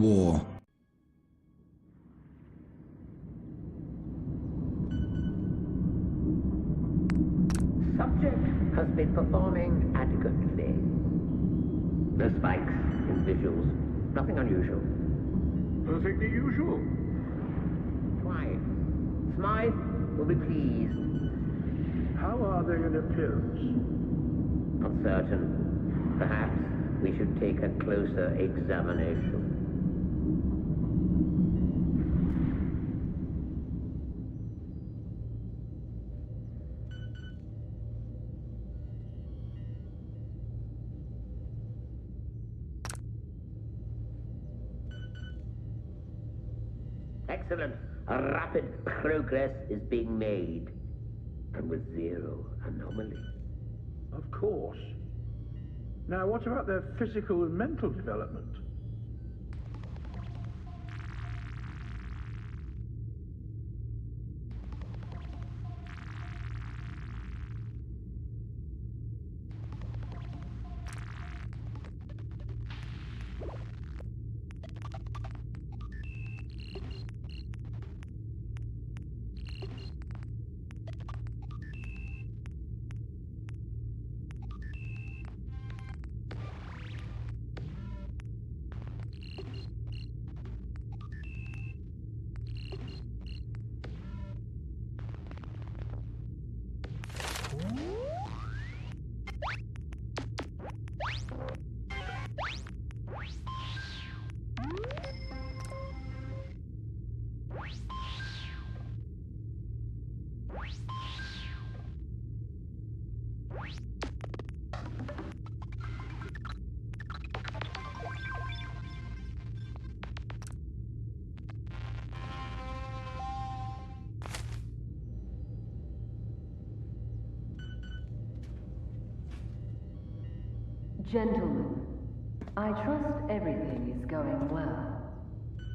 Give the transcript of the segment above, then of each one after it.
war. Subject has been performing adequately. No spikes in visuals. Nothing unusual. Perfectly usual. Why? Smythe will be pleased. How are they in appearance? Uncertain. Perhaps we should take a closer examination. Excellent. A rapid progress is being made. And with zero anomaly. Of course. Now, what about their physical and mental development? Gentlemen, I trust everything is going well.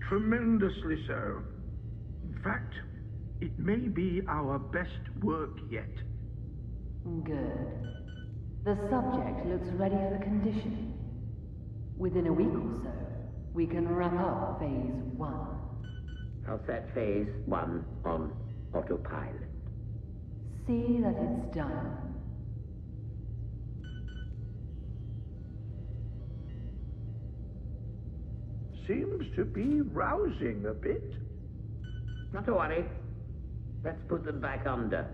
Tremendously so. In fact, it may be our best work yet. Good. The subject looks ready for conditioning. Within a week or so, we can wrap up Phase 1. I'll set phase 1 on autopilot. See that it's done. Seems to be rousing a bit. Not to worry. Let's put them back under.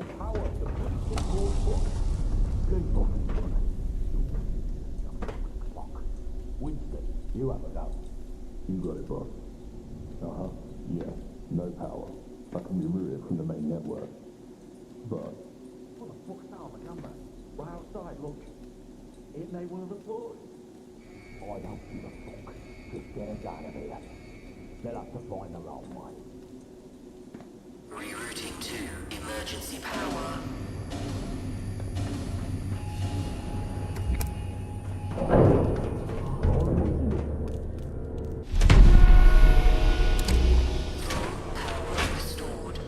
your power to put in your book. Good book. Fuck. Winston, you have a go. You got it, boss. Uh-huh. Yeah. No power. I can be routed from the main network. But What the fuck's that on the camera? Right outside, look. Isn't they one of the floors? I don't give a fuck. Just get us out of here. They'll have to find their own way. Rerouting to emergency power. Power restored.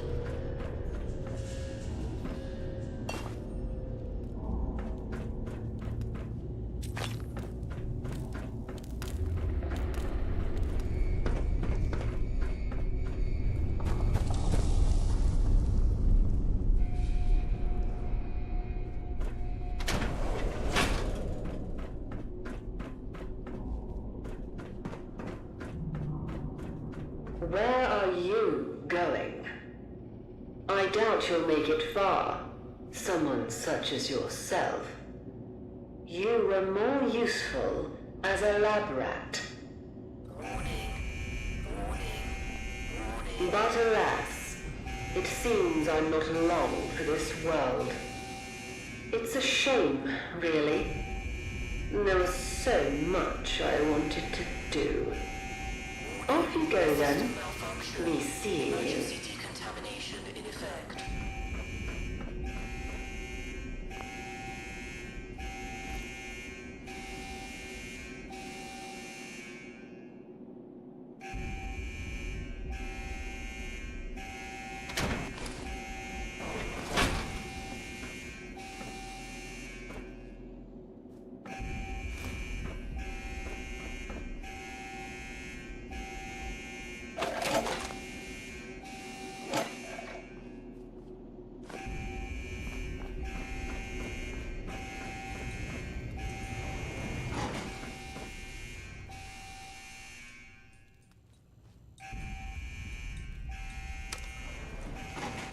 Where are you going? I doubt you'll make it far, someone such as yourself. You were more useful as a lab rat. But alas, it seems I'm not long for this world. It's a shame, really. There was so much I wanted to do. Off you go then. Be seeing you. Emergency decontamination in effect.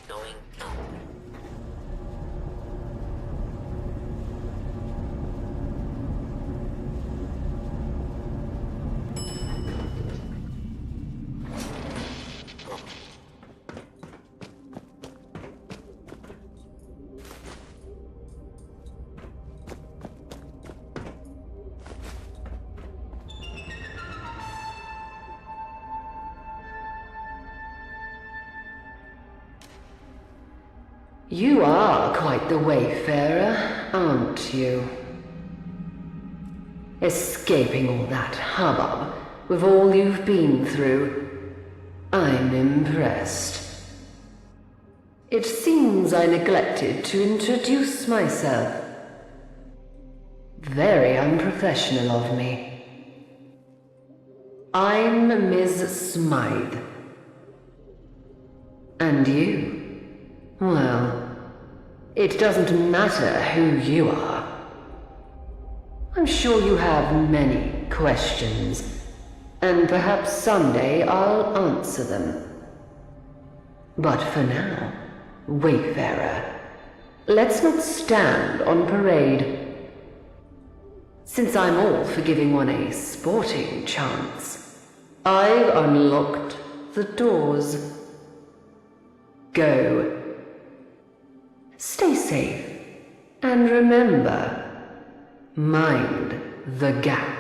Going up. You are quite the wayfarer, aren't you? Escaping all that hubbub with all you've been through. I'm impressed. It seems I neglected to introduce myself. Very unprofessional of me. I'm Ms. Smythe. And you? Well, it doesn't matter who you are. I'm sure you have many questions, and perhaps someday I'll answer them. But for now, Wayfarer, let's not stand on parade. Since I'm all for giving one a sporting chance, I've unlocked the doors. Go. Stay safe, and remember, mind the gap.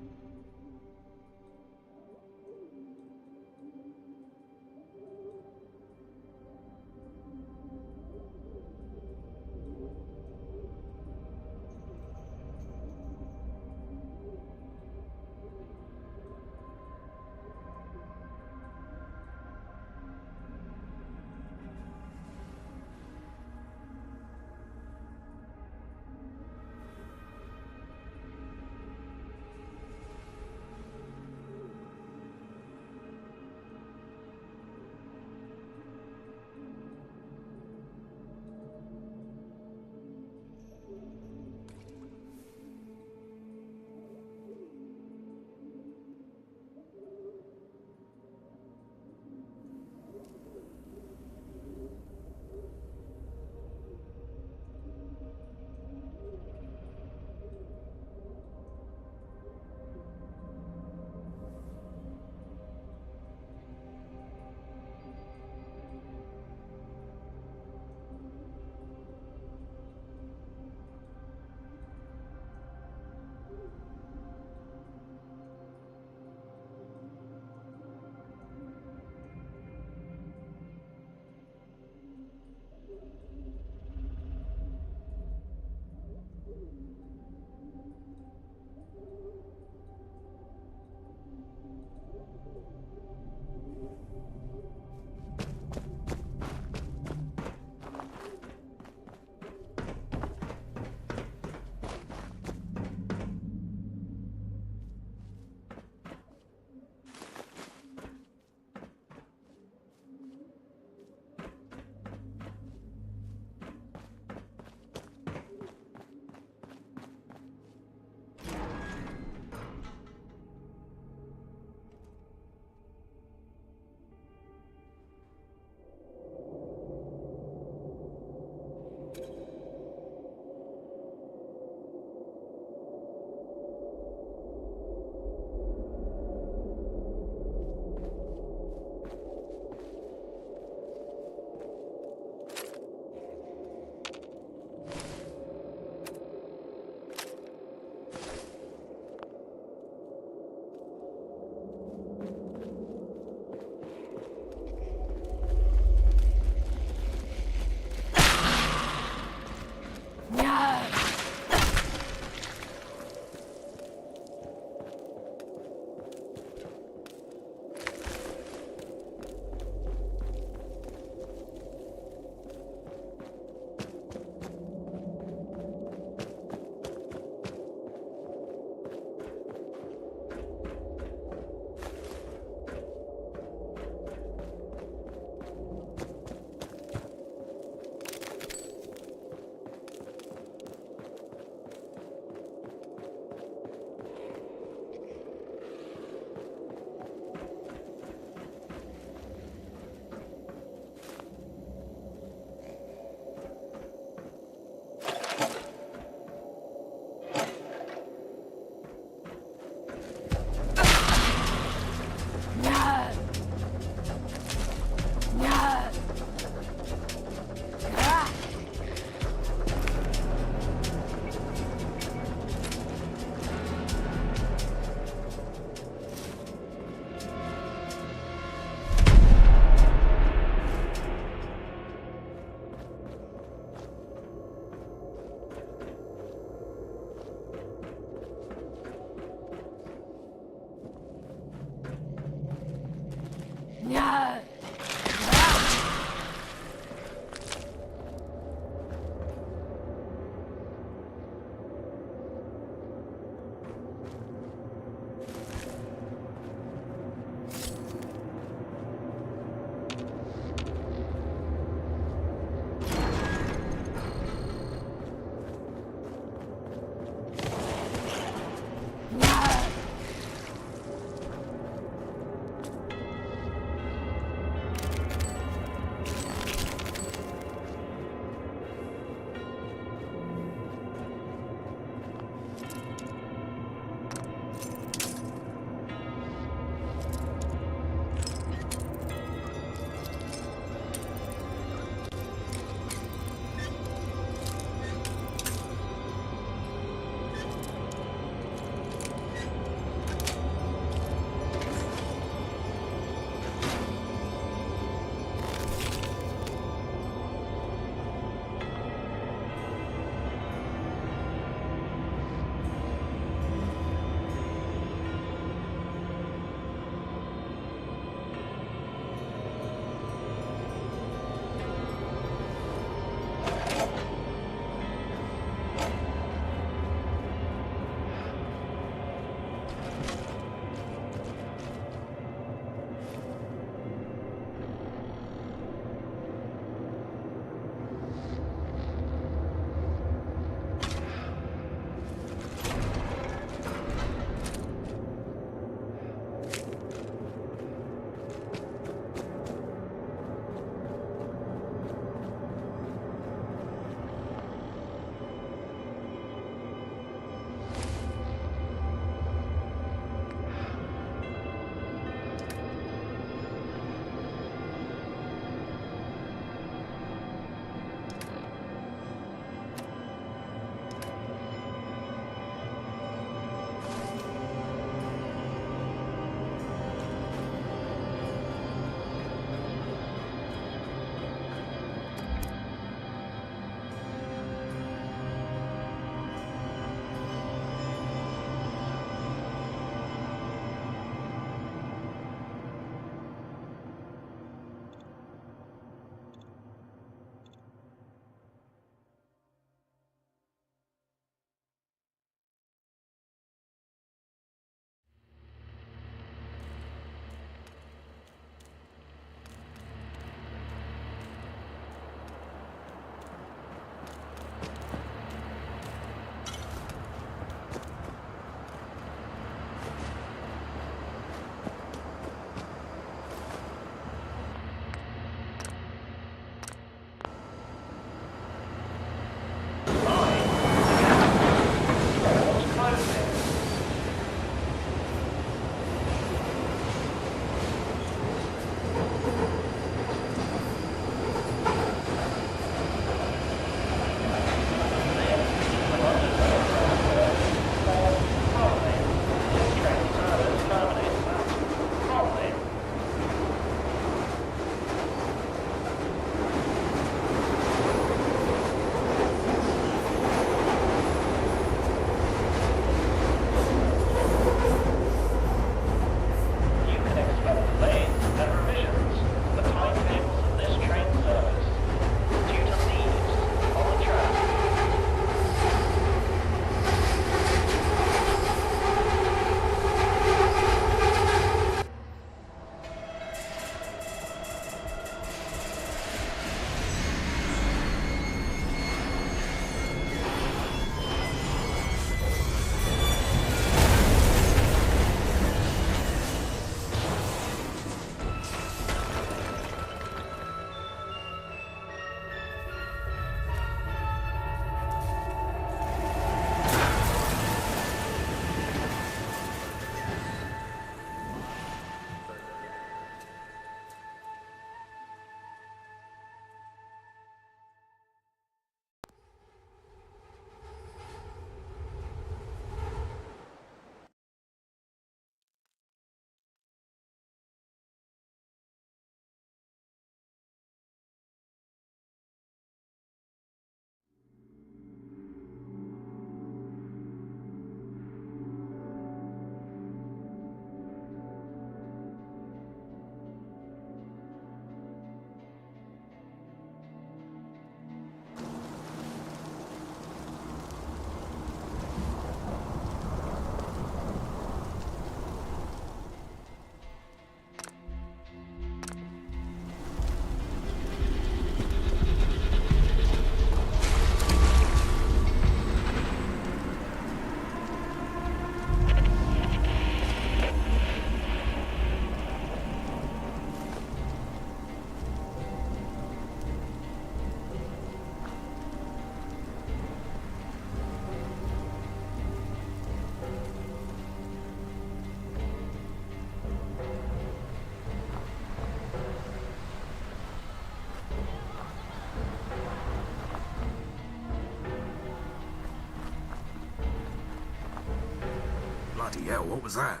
hell, what was that?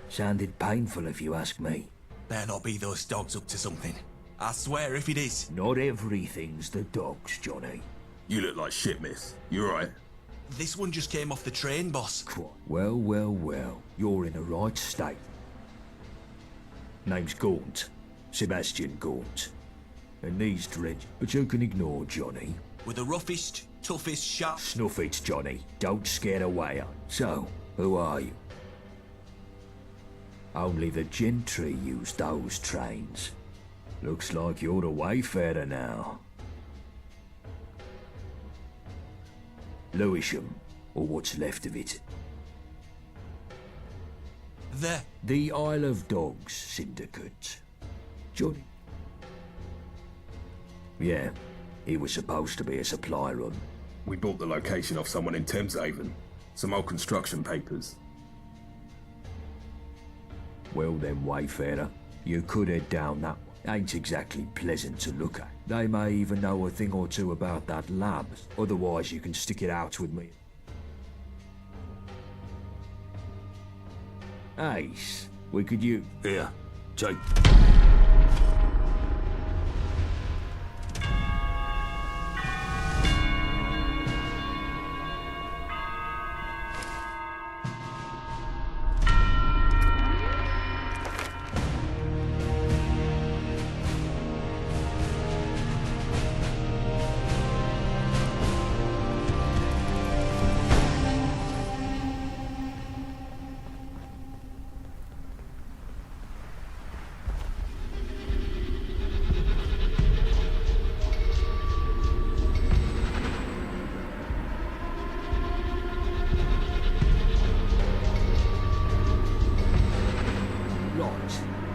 Sounded painful if you ask me. Better not be those dogs up to something. I swear if it is. Not everything's the dogs, Johnny. You look like shit, miss. You alright? This one just came off the train, boss. Well, well, well. You're in the right state. Name's Gaunt. Sebastian Gaunt. And these dreads, but you can ignore Johnny. With the roughest, toughest shot. Snuff it, Johnny. Don't scare away. So, who are you? Only the gentry use those trains. Looks like you're the wayfarer now. Lewisham, or what's left of it. The Isle of Dogs Syndicate. Johnny? Yeah, it was supposed to be a supply run. We bought the location off someone in Thameshaven. Some old construction papers. Well then, wayfarer, you could head down that one. Ain't exactly pleasant to look at. They may even know a thing or two about that lab. Otherwise, you can stick it out with me. Ace, we could use... Here, take...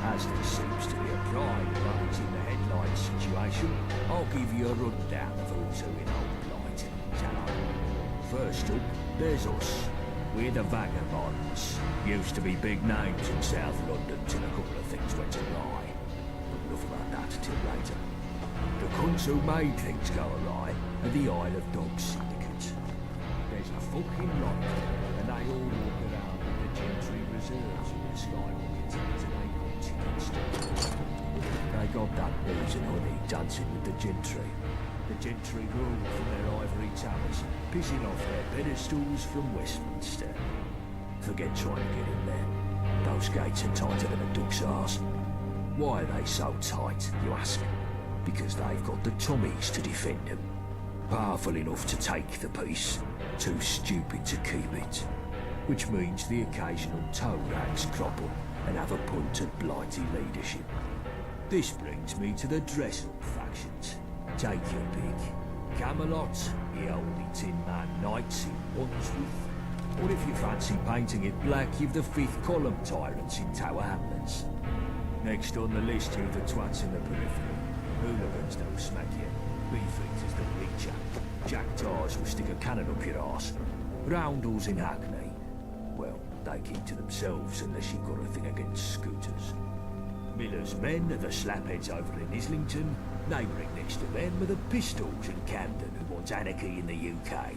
As there seems to be a prime light in the headlights situation, I'll give you a rundown of who's who in Old Blight, shall I? First up, there's us. We're the Vagabonds. Used to be big names in South London till a couple of things went awry. But enough about that till later. The cunts who made things go awry are the Isle of Dogs Syndicate. There's a fucking lot, and they all walk around with the gentry reserves in the skyrockets and they They got that booze and honey dancing with the gentry. The gentry rule from their ivory towers, pissing off their pedestals from Westminster. Forget trying to get in there. Those gates are tighter than a duck's arse. Why are they so tight, you ask? Because they've got the Tommies to defend them. Powerful enough to take the peace, too stupid to keep it. Which means the occasional toe rags crop up and have a punt at Blighty leadership. This brings me to the dress-up factions. Take your pick. Camelot, the oldie Tin Man Knights in Wandsworth. Or if you fancy painting it black, you've the fifth column tyrants in Tower Hamlets. Next on the list, you've the twats in the periphery. Hooligans don't smack you. Beefeaters that reach you. Jack Tars will stick a cannon up your arse. Roundels in Hackney. Well, they keep to themselves unless you've got a thing against scooters. Miller's men are the slapheads over in Islington. Neighbouring next to them are the Pistols in Camden who want anarchy in the UK.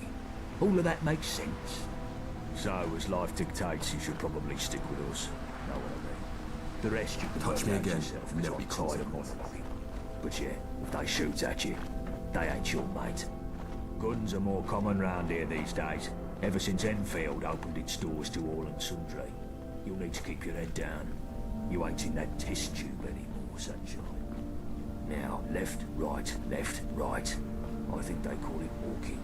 All of that makes sense. So, as life dictates, you should probably stick with us. Know what I mean? The rest you can Touch me again, yourself, and 'cause they'll be I'm tired of monologuing. But yeah, if they shoot at you, they ain't your mate. Guns are more common round here these days. Ever since Enfield opened its doors to all and sundry. You'll need to keep your head down. You ain't in that test tube anymore, sunshine. Now, left, right, left, right. I think they call it walking.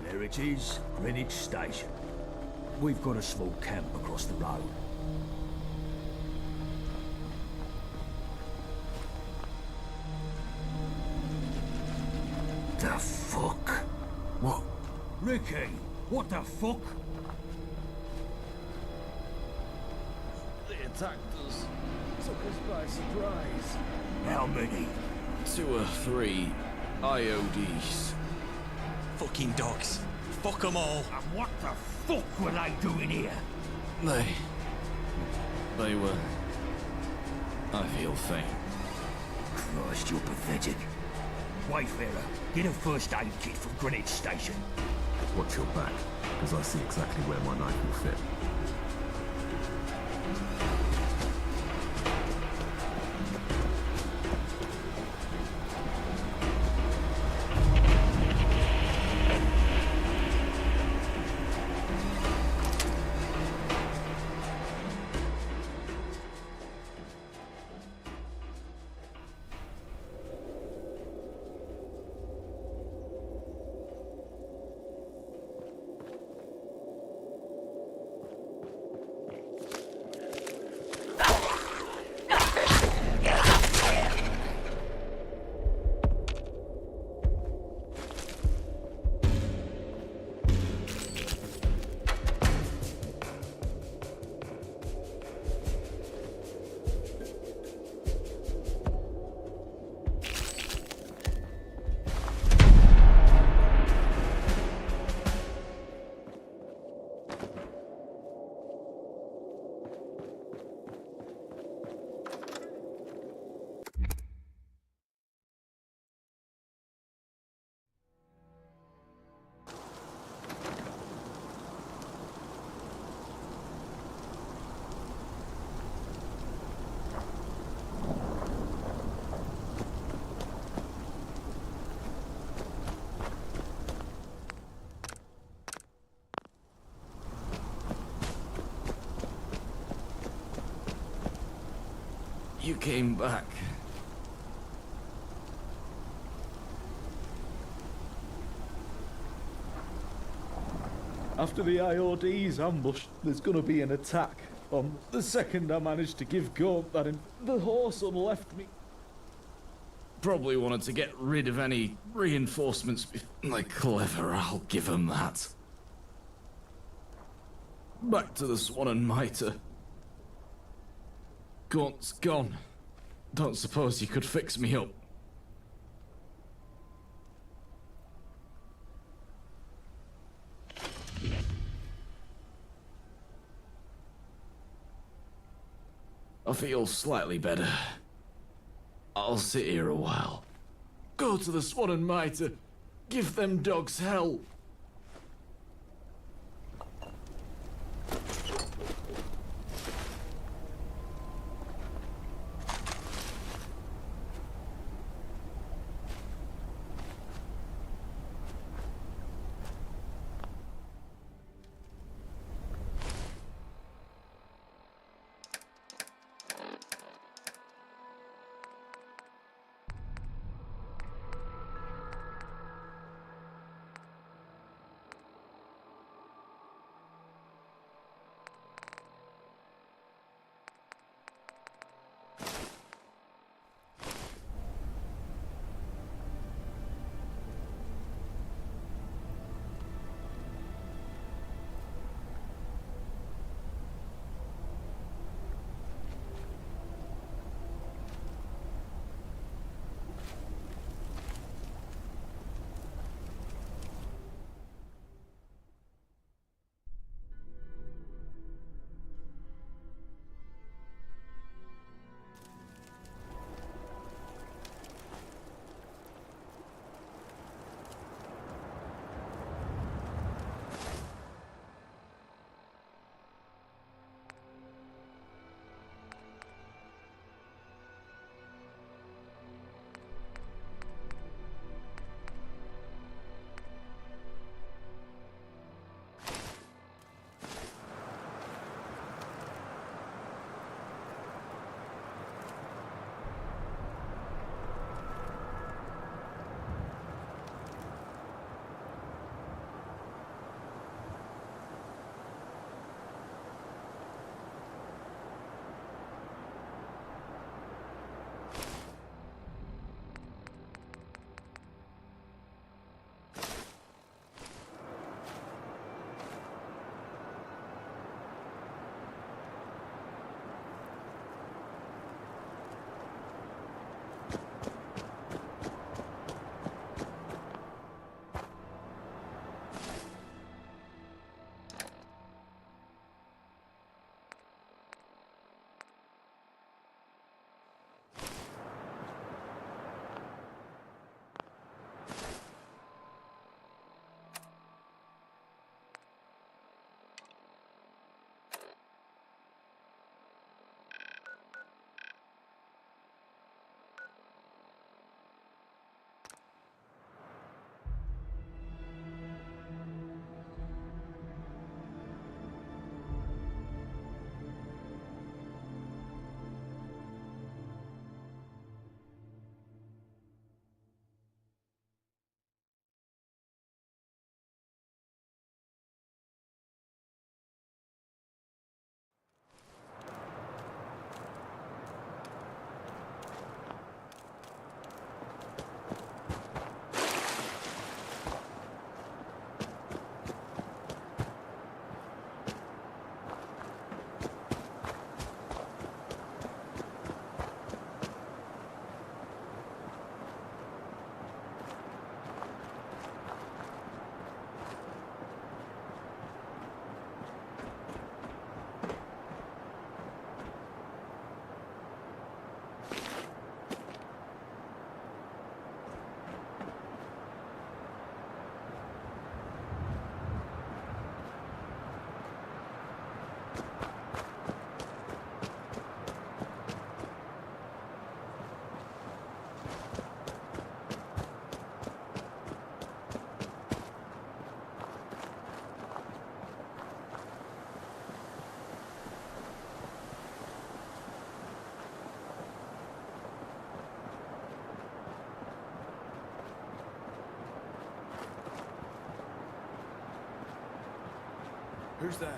There it is, Greenwich Station. We've got a small camp across the road. The fuck? What? Ricky, what the fuck? They attacked us. Took us by surprise. How many? 2 or 3 IODs. Fucking dogs. Fuck them all. And what the fuck were they doing here? They were... I feel faint. Christ, you're pathetic. Wayfarer, get a first aid kit from Greenwich Station. Watch your back, because I see exactly where my knife will fit. You came back. After the IOD's ambush, there's gonna be an attack. The second I managed to give Gaunt that the horse left me. Probably wanted to get rid of any reinforcements. They're clever, I'll give them that. Back to the Swan and Mitre. Gaunt's gone. Don't suppose you could fix me up. I feel slightly better. I'll sit here a while. Go to the Swan and Mitre. Give them dogs hell. Who's there?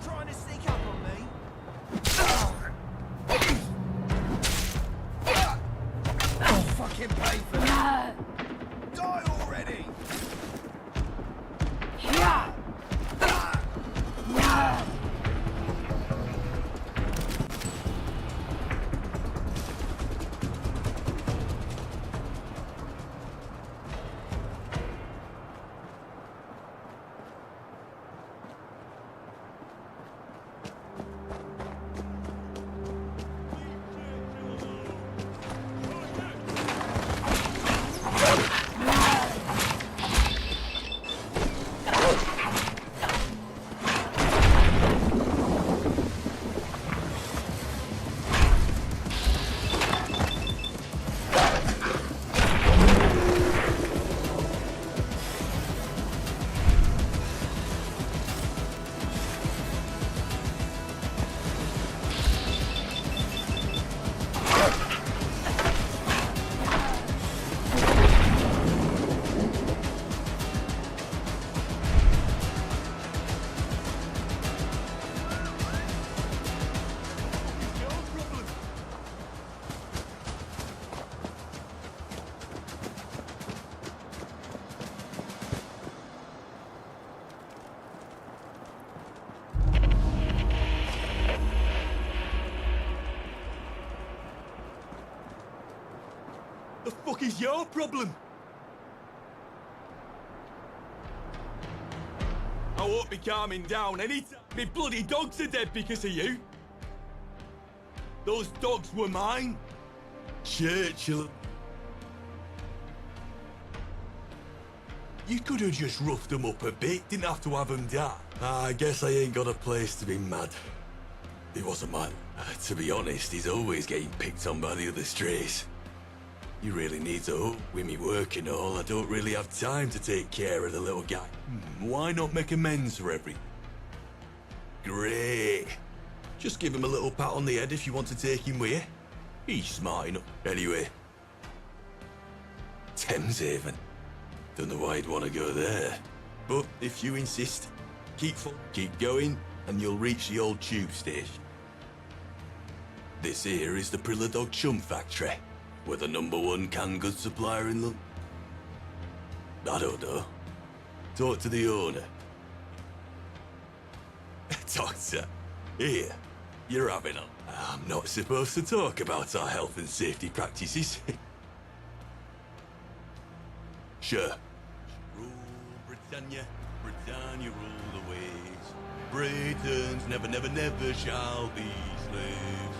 Trying to sneak up on me? I'll fucking pay for that! Die already! The fuck is your problem? I won't be calming down anytime. Me bloody dogs are dead because of you. Those dogs were mine. Churchill. You could have just roughed them up a bit, didn't have to have them die. I guess I ain't got a place to be mad. It wasn't mine. To be honest, he's always getting picked on by the other strays. He really needs a hook. With me work and all, I don't really have time to take care of the little guy. Why not make amends for everything? Great. Just give him a little pat on the head if you want to take him with you. He's smart enough. Anyway. Thameshaven. Don't know why you'd want to go there. But if you insist, keep going, and you'll reach the old tube station. This here is the Prilla Dog Chum Factory. We're the #1 canned goods supplier in London. I don't know. Talk to the owner. Doctor, here, you're having a... I'm not supposed to talk about our health and safety practices. Sure. Rule Britannia, Britannia rule the ways. Britons never, never, never shall be slaves.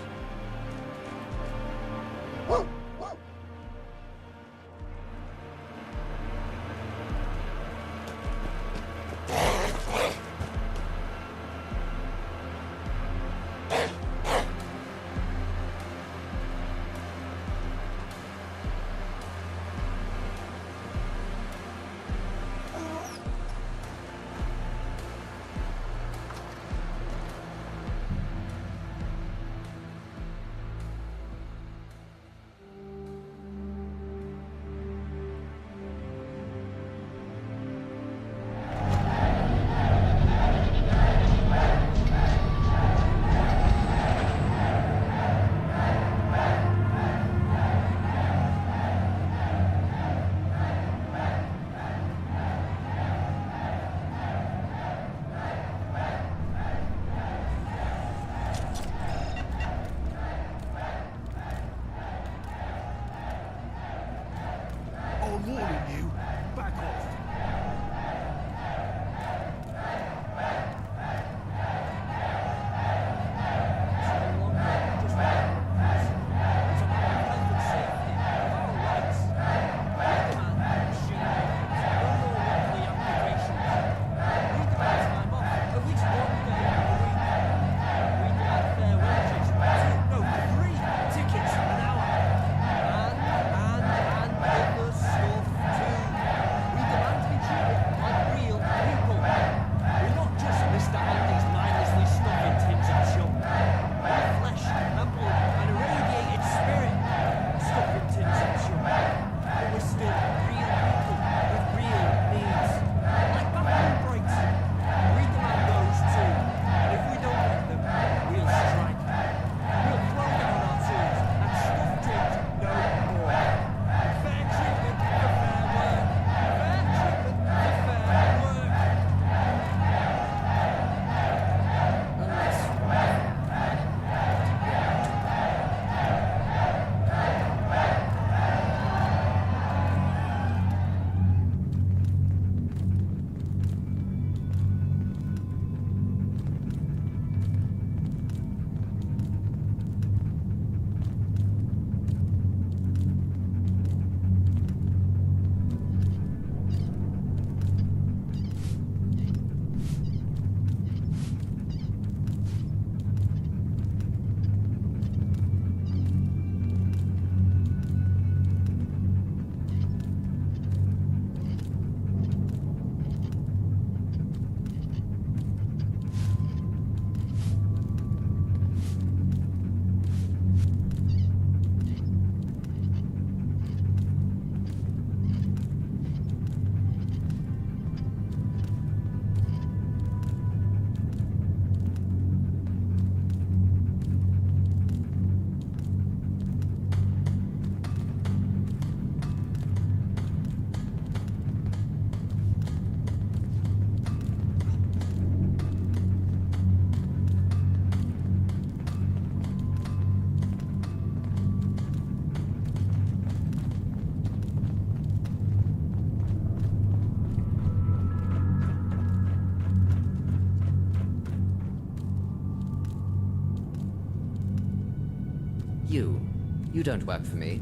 You don't work for me.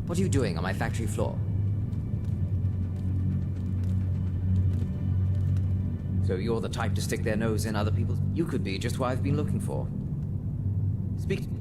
What are you doing on my factory floor? So you're the type to stick their nose in other people's... You could be just what I've been looking for. Speak to me.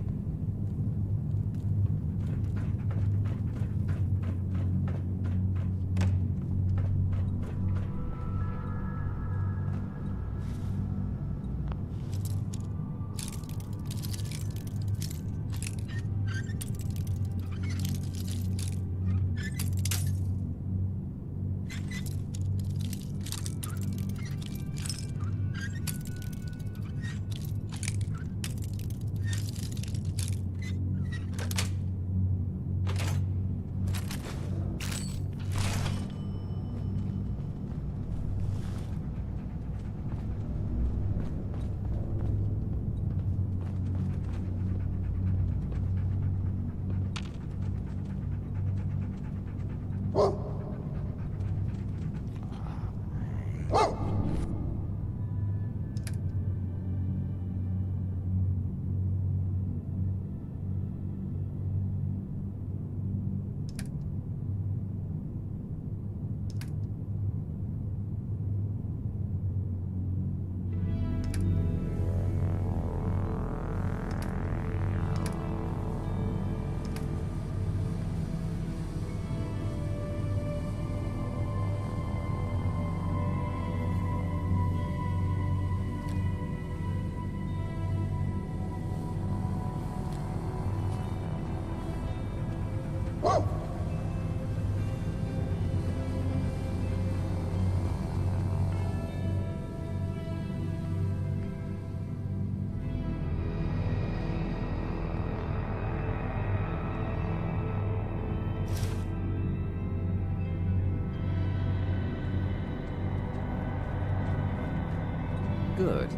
Good.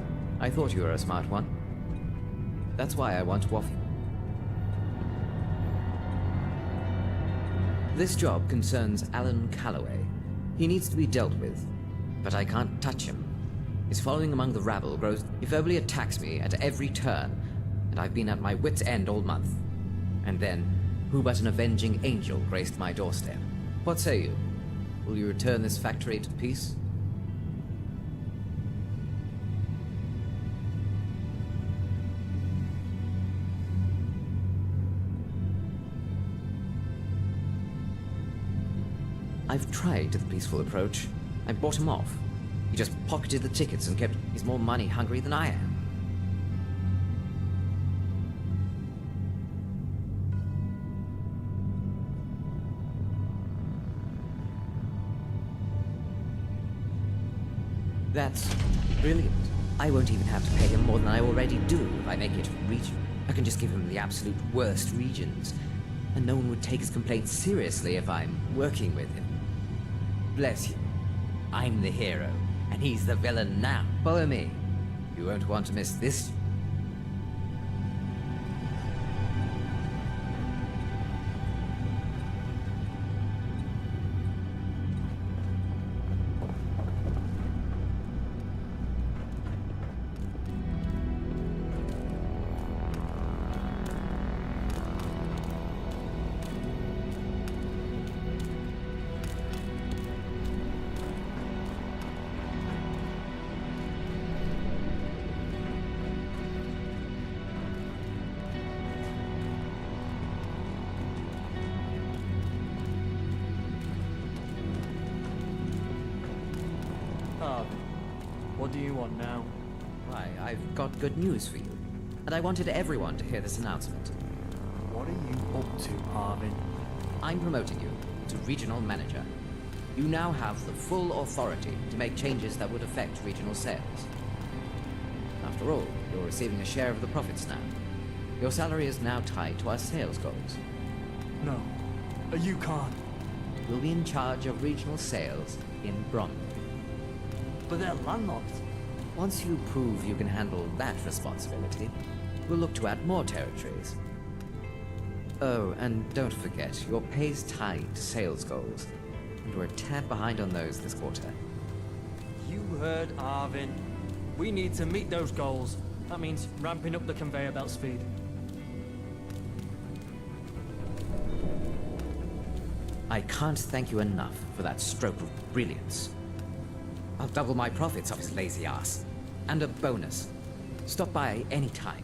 I thought you were a smart one. That's why I want to offer you. This job concerns Alan Calloway. He needs to be dealt with, but I can't touch him. His following among the rabble grows. He verbally attacks me at every turn, and I've been at my wit's end all month. And then, who but an avenging angel graced my doorstep? What say you? Will you return this factory to peace? I've tried the peaceful approach. I bought him off. He just pocketed the tickets and kept... He's more money hungry than I am. That's brilliant. I won't even have to pay him more than I already do if I make it regional. I can just give him the absolute worst regions, and no one would take his complaints seriously if I'm working with him. Bless you. I'm the hero, and he's the villain now. Follow me. You won't want to miss this. What do you want now? Why, I've got good news for you. And I wanted everyone to hear this announcement. What are you up to, Arvin? I'm promoting you to regional manager. You now have the full authority to make changes that would affect regional sales. After all, you're receiving a share of the profits now. Your salary is now tied to our sales goals. No, you can't. You'll be in charge of regional sales in Bromley. But they're landlocked. Once you prove you can handle that responsibility, we'll look to add more territories. Oh, and don't forget, your pay's tied to sales goals, and we're a tad behind on those this quarter. You heard Arvin. We need to meet those goals. That means ramping up the conveyor belt speed. I can't thank you enough for that stroke of brilliance. I'll double my profits off his lazy ass. And a bonus. Stop by any time.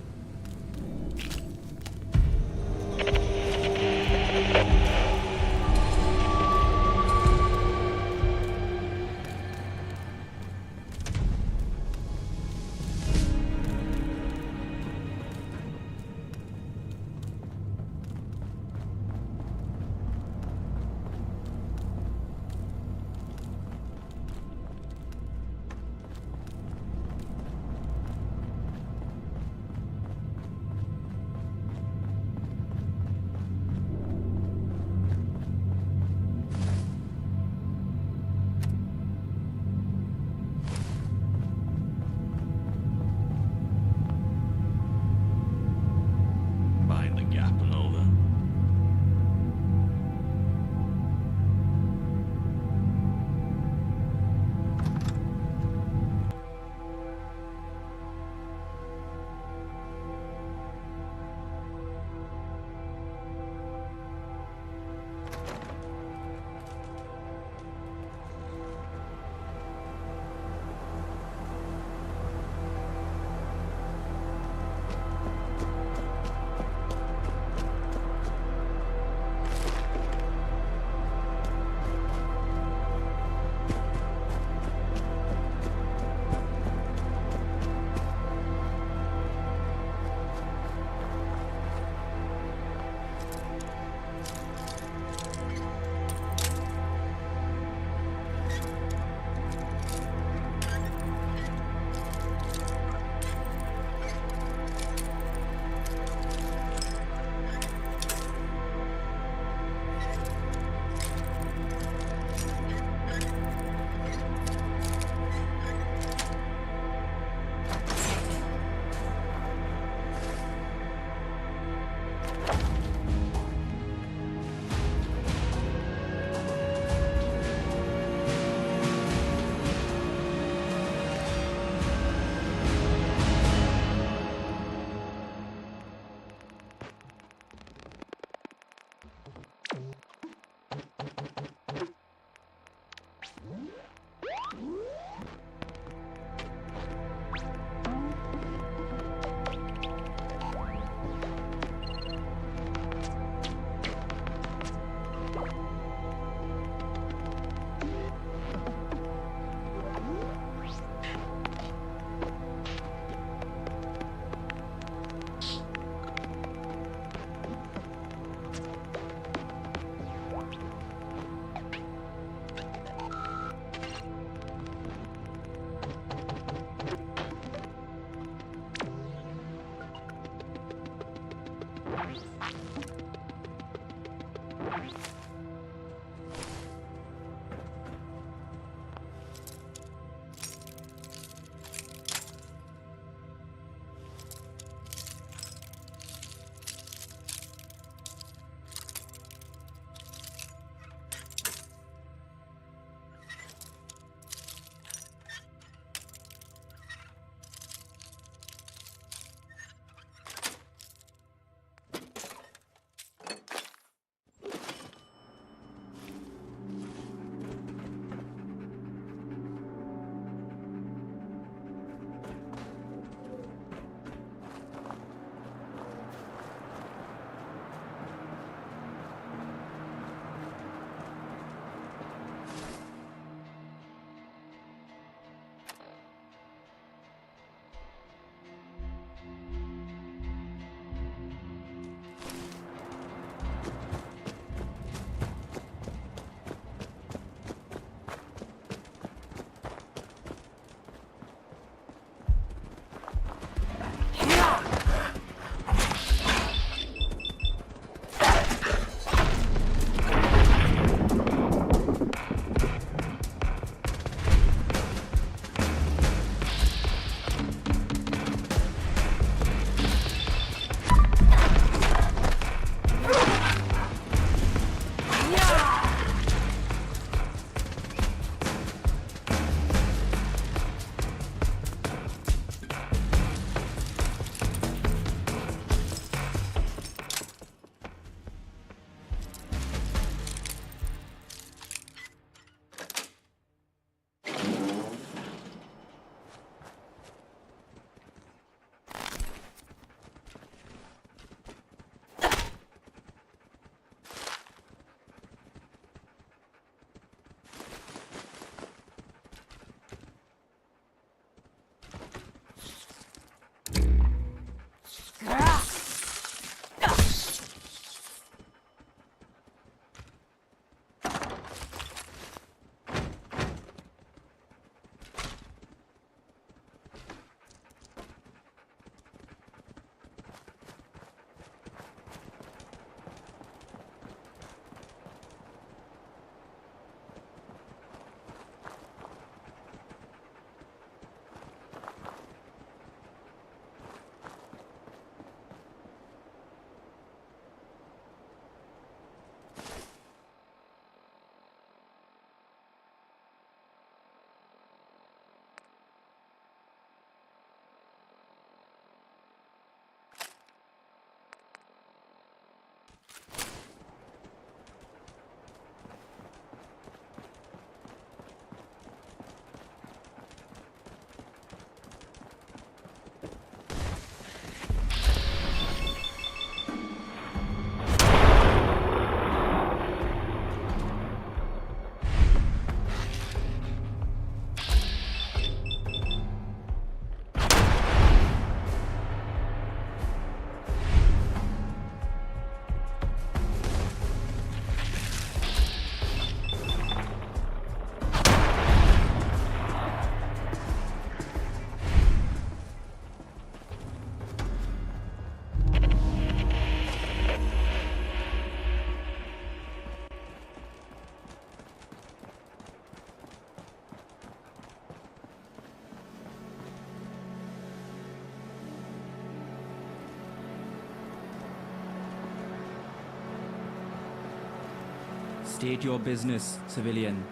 State your business, civilian.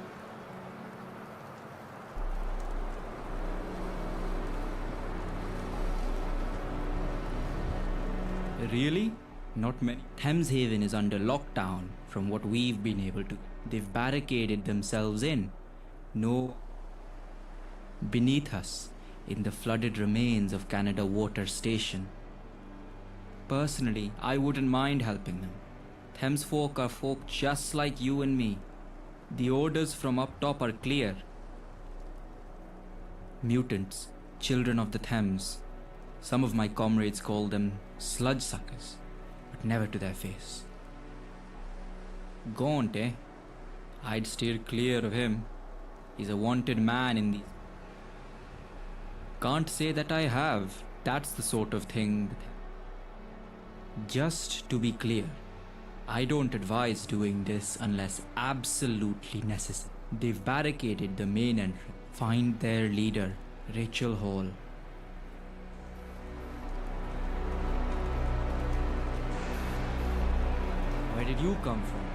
Really? Not many. Thames Haven is under lockdown from what we've been able to. They've barricaded themselves in. No. Beneath us, in the flooded remains of Canada Water Station. Personally, I wouldn't mind helping them. Thames folk are folk just like you and me. The orders from up top are clear. Mutants, children of the Thames. Some of my comrades call them sludge suckers, but never to their face. Gaunt, eh? I'd steer clear of him. He's a wanted man in these. Can't say that I have. That's the sort of thing. Just to be clear, I don't advise doing this unless absolutely necessary. They've barricaded the main entrance. Find their leader, Rachel Hall. Where did you come from?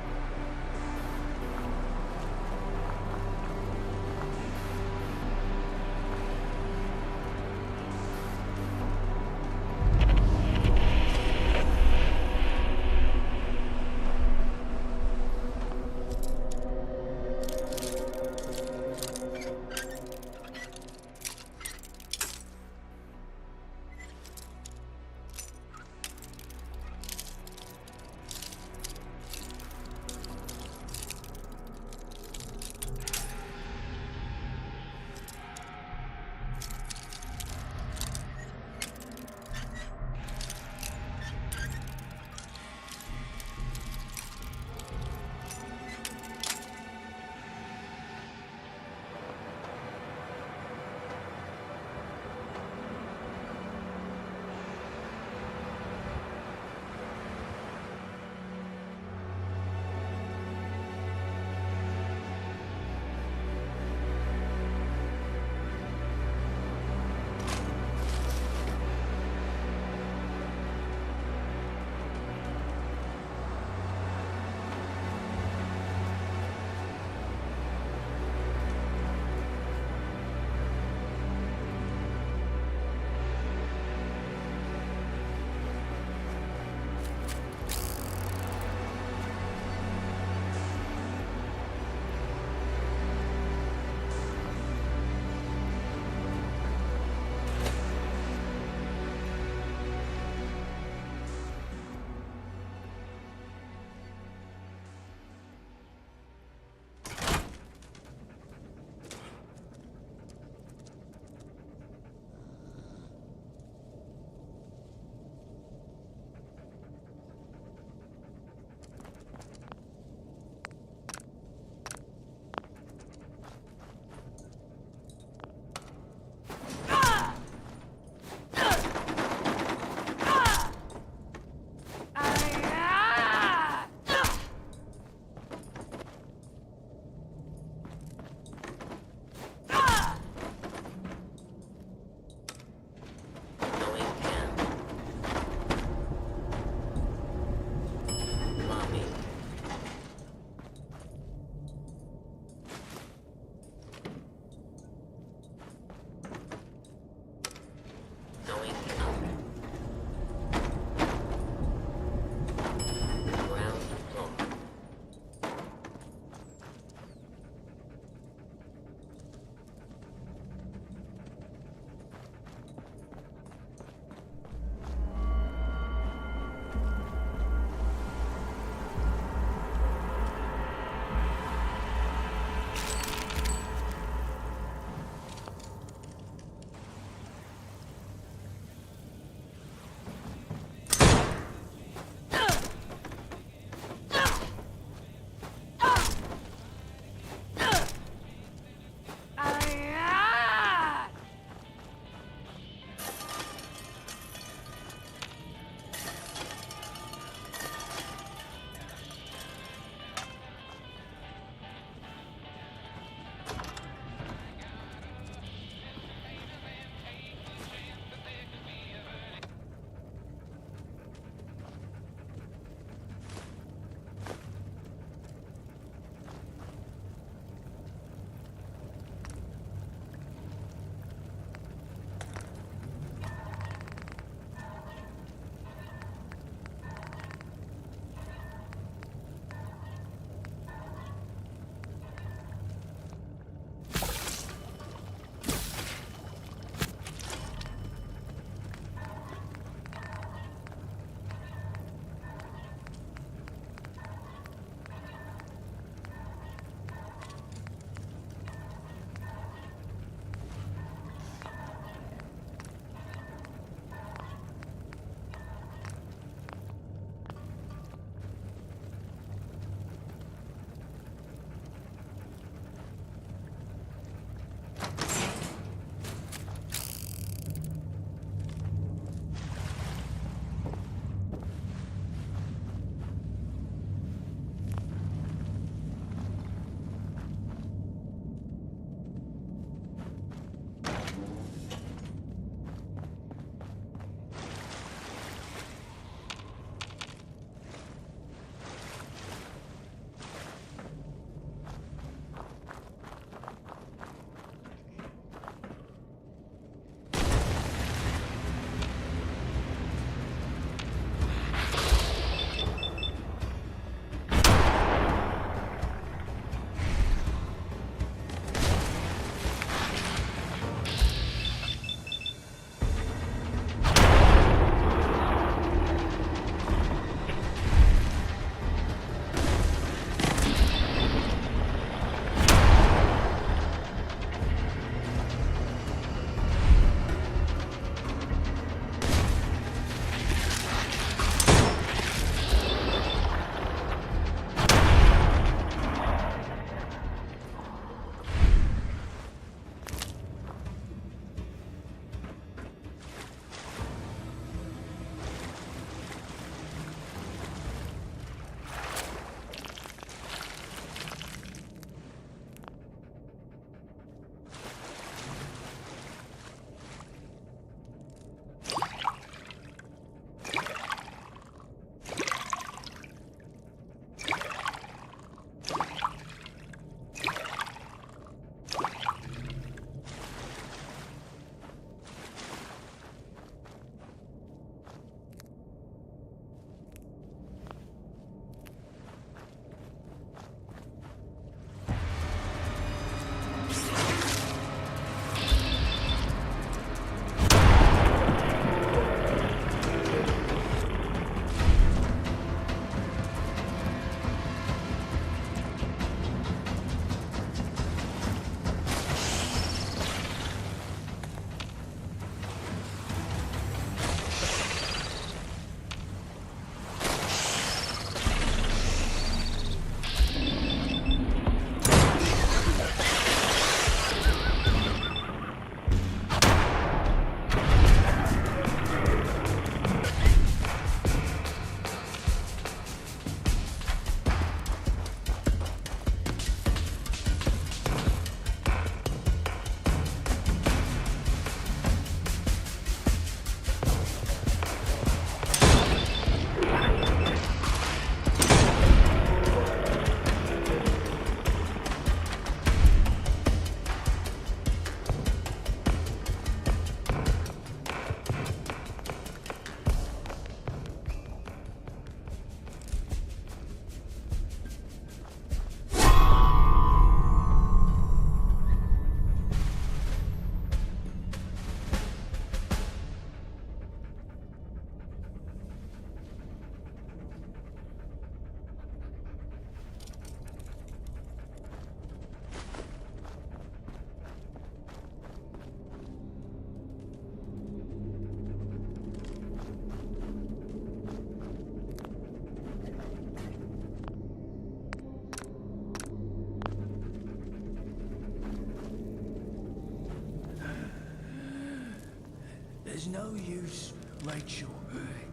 no use, Rachel.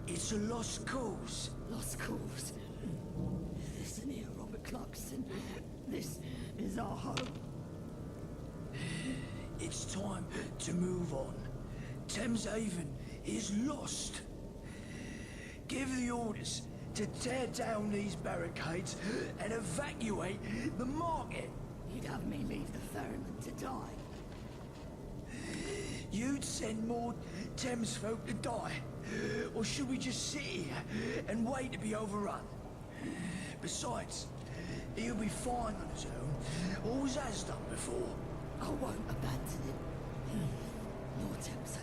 It's a lost cause. Lost cause. Listen here, Robert Clarkson. This is our home. It's time to move on. Thames Haven is lost. Give the orders to tear down these barricades and evacuate the market. You'd have me leave the ferryman to die. You'd send more Thames folk to die. Or should we just sit here and wait to be overrun? Besides, he'll be fine on his own. Always has done before. I won't abandon him. Nor Thames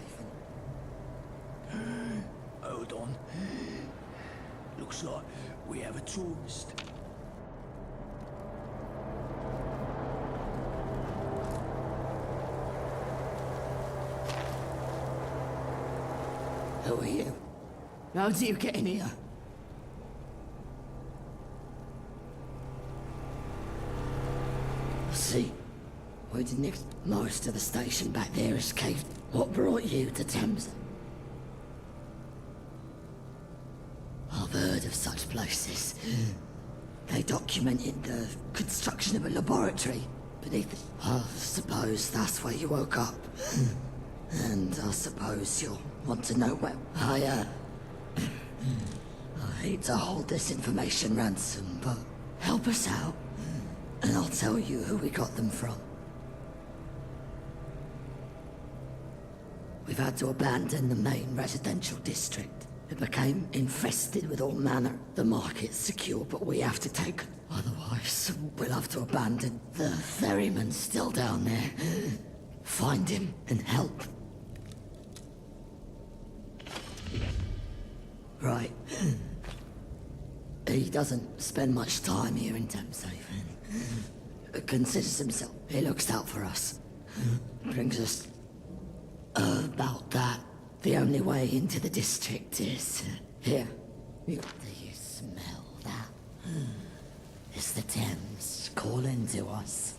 Haven. Hold on. Looks like we have a tourist. Who are you? How do you get in here? See, we'd nicked most of the station back there is caved. What brought you to Thames? I've heard of such places. They documented the construction of a laboratory beneath it. I suppose that's where you woke up. And I suppose you'll want to know where I hate to hold this information ransom, but help us out, and I'll tell you who we got them from. We've had to abandon the main residential district. It became infested with all manner. The market's secure, but we have to take it. Otherwise, we'll have to abandon. The ferryman's still down there. Find him and help. Right. He doesn't spend much time here in Thames Haven. Considers himself. He looks out for us. Brings us... about that. The only way into the district is... here. Do you smell that? It's the Thames calling to us.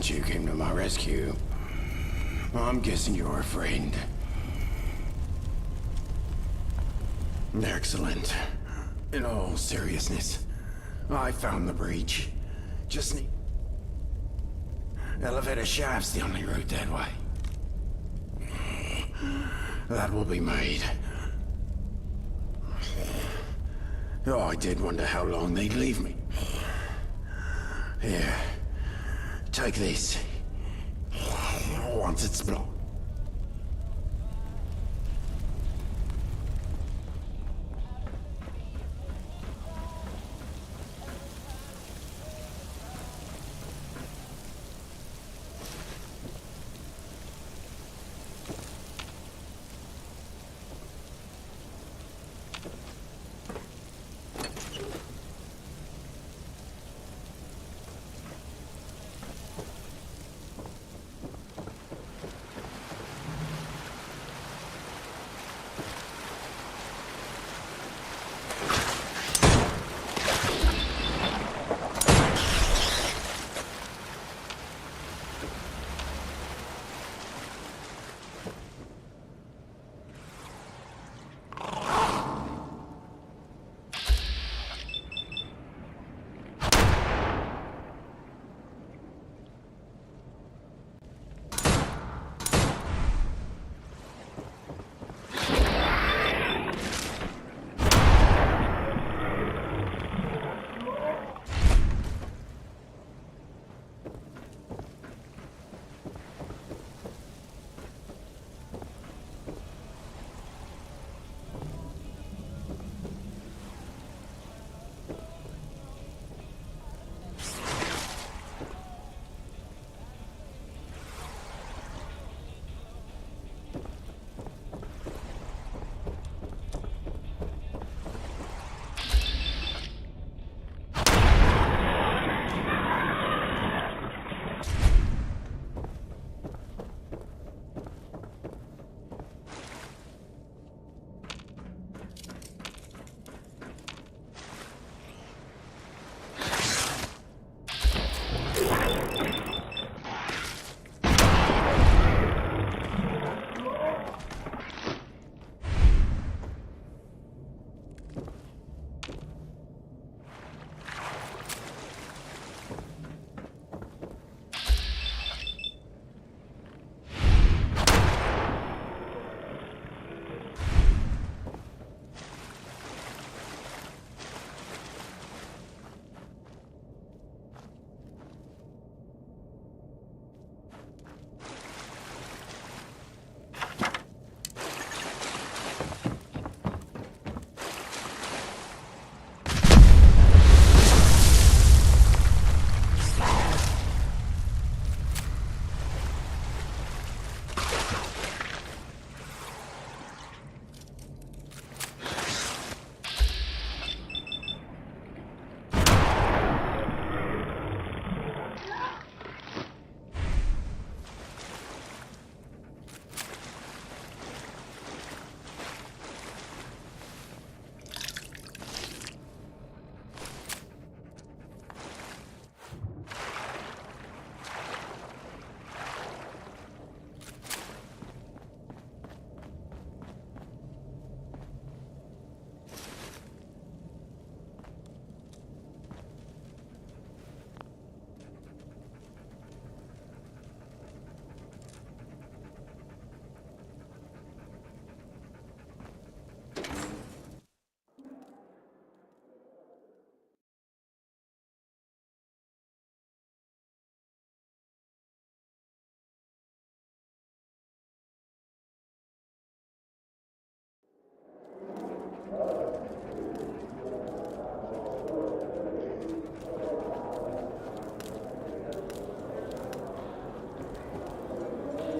since you came to my rescue. I'm guessing you're a friend. Excellent. In all seriousness, I found the breach. Just need... Elevator shaft's the only route that way. That will be made. Oh, I did wonder how long they'd leave me. Here, take this. Once it's blocked.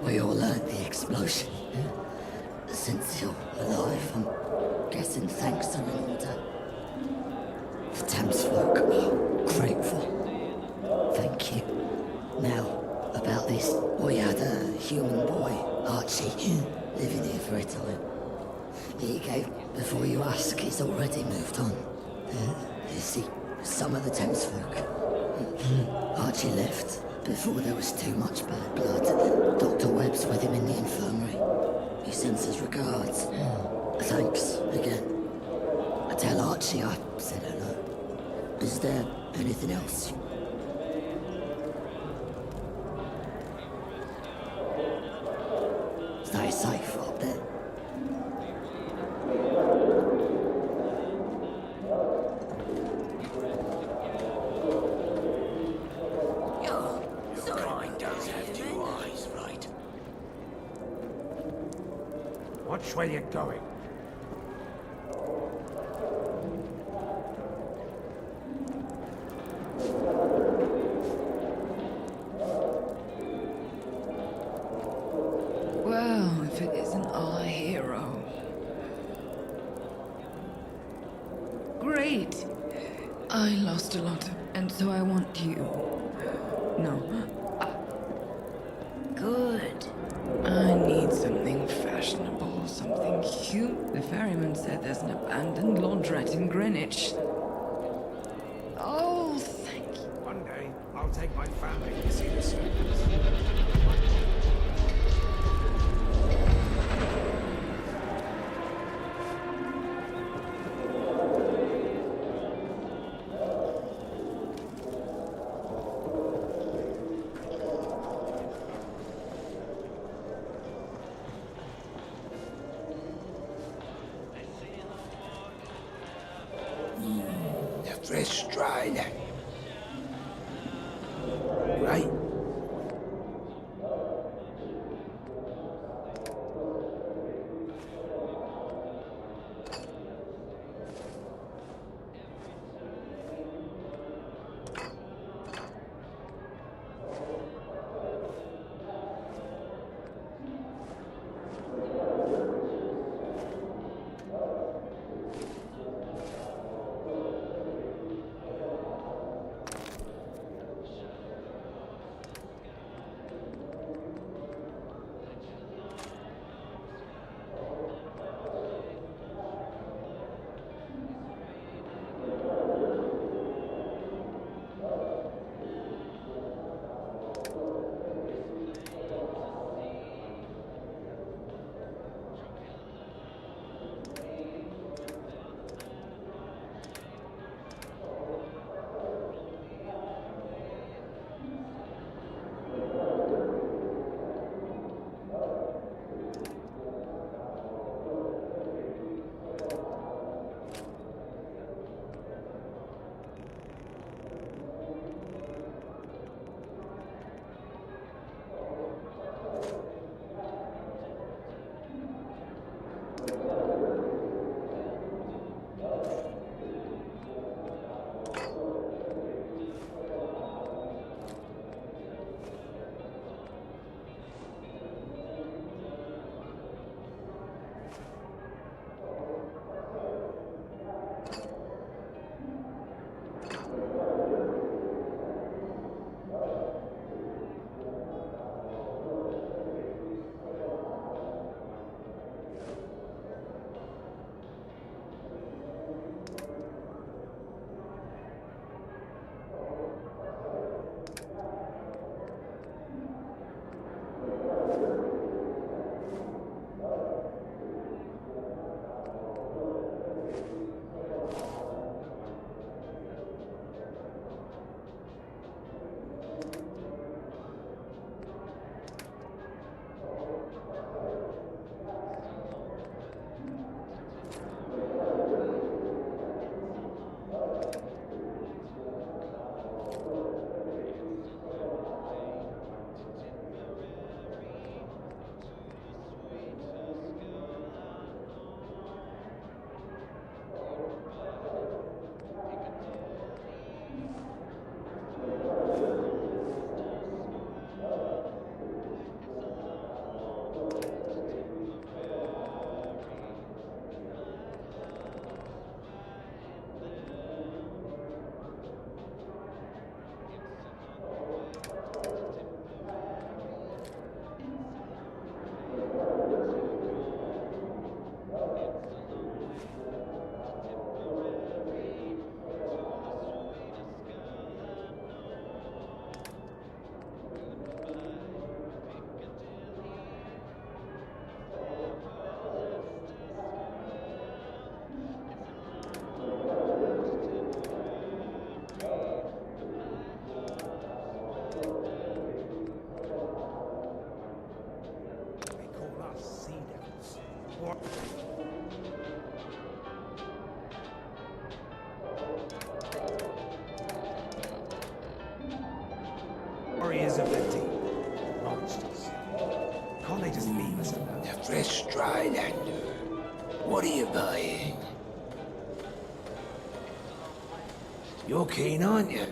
We all heard the explosion. Since you're alive, I'm guessing thanks to an order. The Thamesfolk are grateful. Thank you. Now, about this. We had a human boy, Archie, living here for a time. He gave before you ask, he's already moved on. You see, some of the Thamesfolk. Archie left Before there was too much bad blood, Dr. Webb's with him in the infirmary. He sends his regards. Thanks again. Tell Archie I said hello. Is there anything else? Stay safe up there. Your kind does have two eyes, right? Watch where you're going. Well, if it isn't our hero. Great! I lost a lot, and so I want you. No. Good. I need something fashionable, something cute. The ferryman said there's an abandoned laundrette in Greenwich. Oh, thank you. One day, I'll take my family to see the circus. The fresh strider. Right? warriors of the deep. Monsters. Can't they just leave us alone? The fresh dry lander. What are you buying? You're keen, aren't you?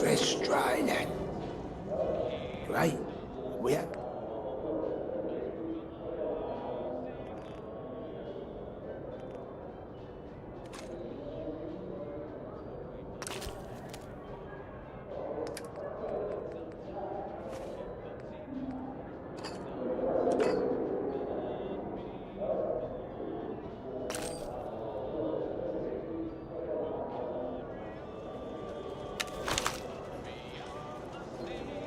Fresh dry land. Right? Where?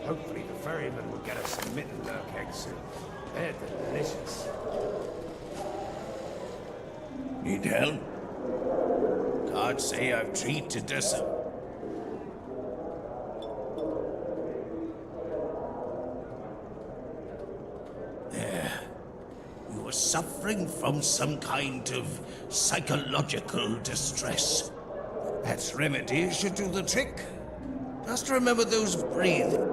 Hopefully the ferryman will get us some Mittenberg eggs soon. They're delicious. Need help? Can't say I've treated this. There. You are suffering from some kind of psychological distress. That's remedy should do the trick. Just remember those breathing.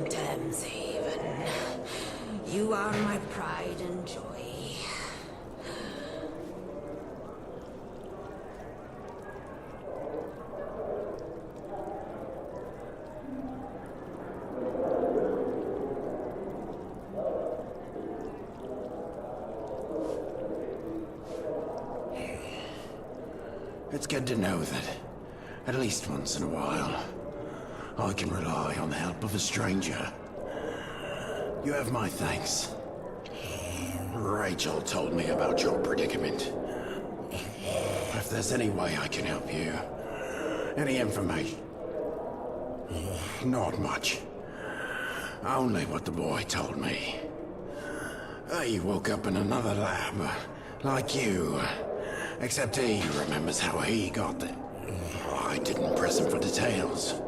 Thameshaven, you are my pride and joy. It's good to know that, at least once in a while, I can rely on the help of a stranger. You have my thanks. Rachel told me about your predicament. If there's any way I can help you, any information. Not much. Only what the boy told me. He woke up in another lab, like you. Except he remembers how he got there. I didn't press him for details.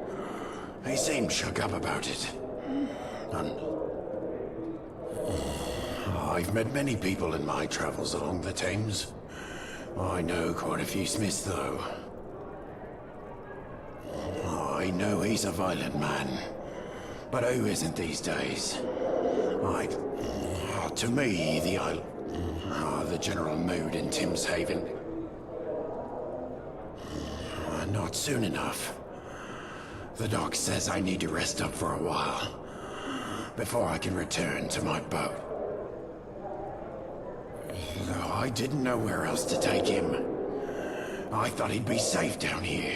He seemed shook up about it. And I've met many people in my travels along the Thames. I know quite a few Smiths, though. I know he's a violent man. But who isn't these days? To me, the general mood in Thameshaven. Not soon enough. The doc says I need to rest up for a while before I can return to my boat. Though I didn't know where else to take him. I thought he'd be safe down here.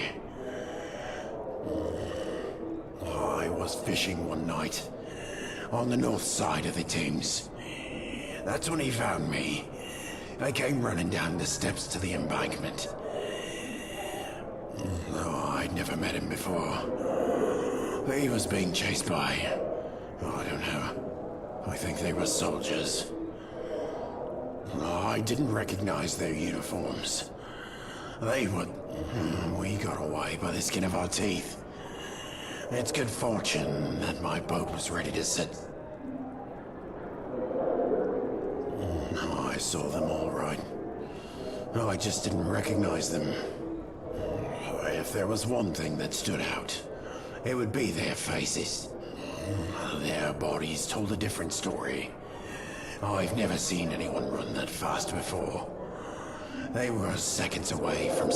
I was fishing one night on the north side of the Thames. That's when he found me. I came running down the steps to the embankment. Though I'd never met him before. He was being chased by... I don't know. I think they were soldiers. I didn't recognize their uniforms. They were... We got away by the skin of our teeth. It's good fortune that my boat was ready to set... I saw them all right. I just didn't recognize them. If there was one thing that stood out, it would be their faces. Their bodies told a different story. I've never seen anyone run that fast before. They were seconds away from...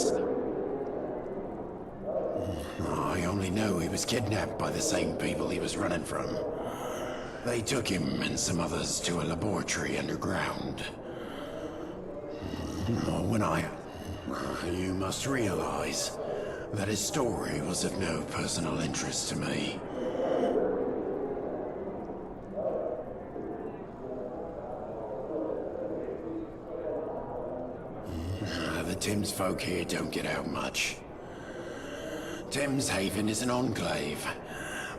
I only know he was kidnapped by the same people he was running from. They took him and some others to a laboratory underground. When you must realize that his story was of no personal interest to me. The Thames folk here don't get out much. Thames Haven is an enclave.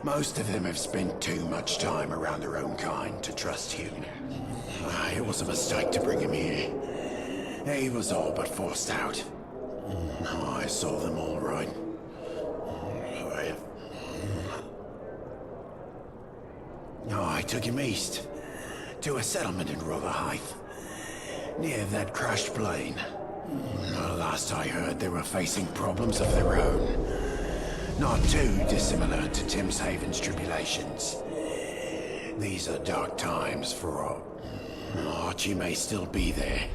Most of them have spent too much time around their own kind to trust you. It was a mistake to bring him here. He was all but forced out. I saw them all right. I took him east, to a settlement in Rotherhithe, near that crashed plane. Last I heard, they were facing problems of their own. Not too dissimilar to Thames Haven's tribulations. These are dark times for all. Archie may still be there.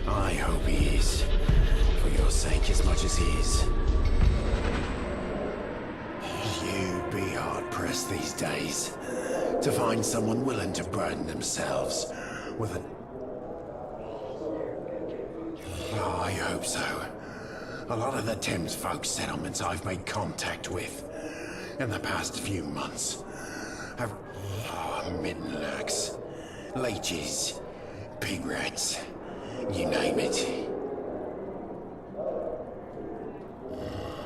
I hope he is. For your sake as much as his. You'd be hard-pressed these days to find someone willing to burden themselves with a... I hope so. A lot of the Thames folk settlements I've made contact with in the past few months have... Mittenlurks, leeches, pig rats, you name it.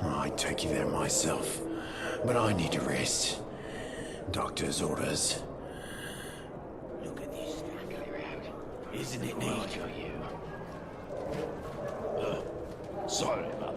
I'd take you there myself, but I need to rest. Doctor's orders. Look at this. Isn't it neat? Sorry about